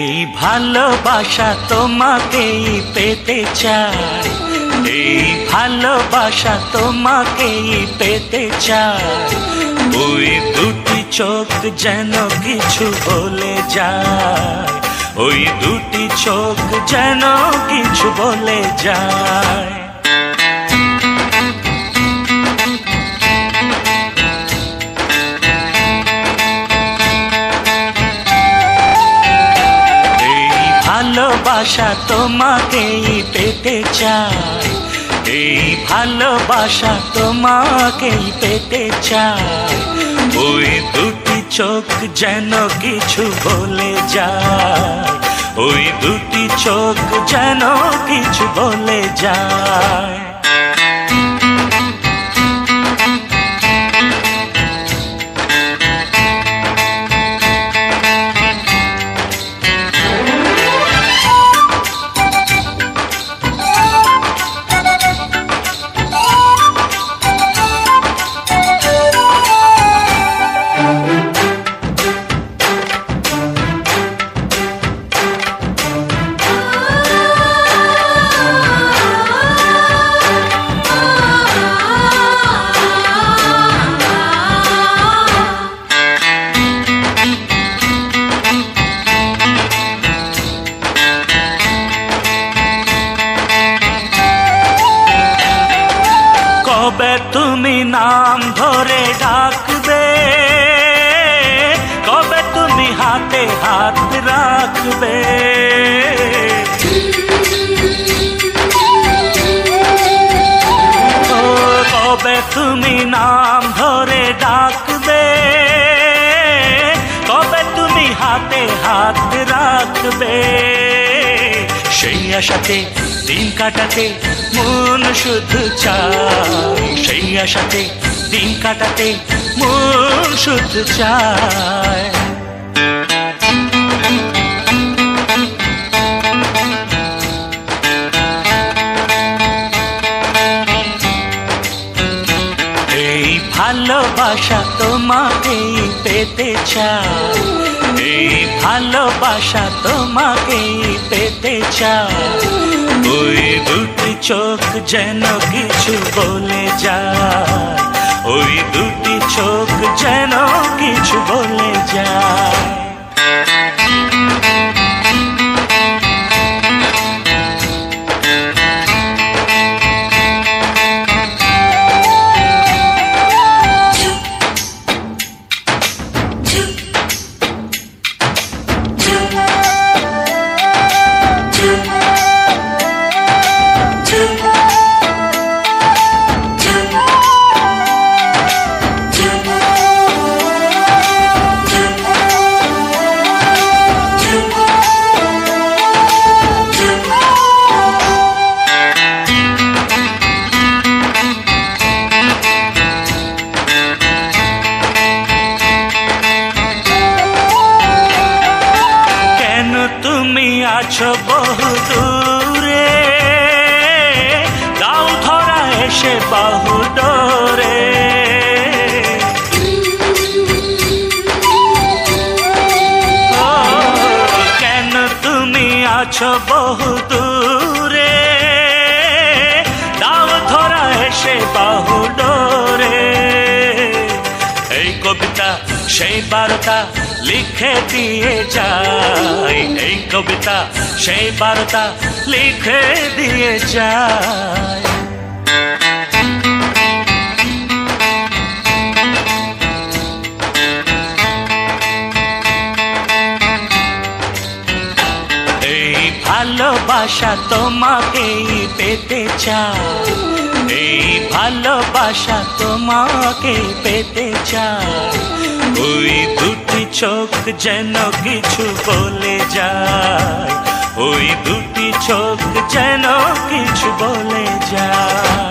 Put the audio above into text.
এই ভালোবাসা তোমাকেই পেতে চাই, এই ভালোবাসা তোমাকেই পেতে চাই। ওই দুটি চোখ যেন কিছু বলে যায়, ওই দুটি চোখ যেন কিছু বলে যায়। ভালোবাসা তোমাকেই পেতে চাই, এই ভালোবাসা তোমাকেই পেতে চাই। ওই দুটি চোখ যেন কিছু বলে যায়, ওই দুটি চোখ যেন কিছু বলে যায়। কবে তুমি নাম ধরে ডাকবে, কবে তুমি হাতে হাত রাখবে। ও কবে তুমি নাম ধরে ডাকবে, কবে তুমি হাতে হাত রাখবে। সেই আশাতে দিন কাটাতে মন শুধু চায়, সেই আশাতে দিন কাটাতে মন শুধু চায়। এই ভালোবাসা তোমাকেই পেতে চাই, এই ভালোবাসা তোমাকেই পেতে চাই। ওই দুটি চোখ যেন কিছু বলে যায়, ওই দুটি চোখ যেন কিছু বলে যায়। তুমি আছো বহু দূরে, দাও ধরা এসে বাহু ডোরে। ও কেন তুমি আছো বহু দূরে, দাও ধরা এসে বাহু ডোরে। এই কবিতা সেই বার্তা লিখে দিয়ে যায়, এই কবিতা সেই বার্তা লিখে দিয়ে যায়। এই ভালোবাসা তোমাকেই পেতে চাই, এই ভালোবাসা তোমাকেই পেতে চাই। ওই দুটি চোখ যেন কিছু বলে যায়, ওই দুটি চোখ যেন কিছু বলে যায়।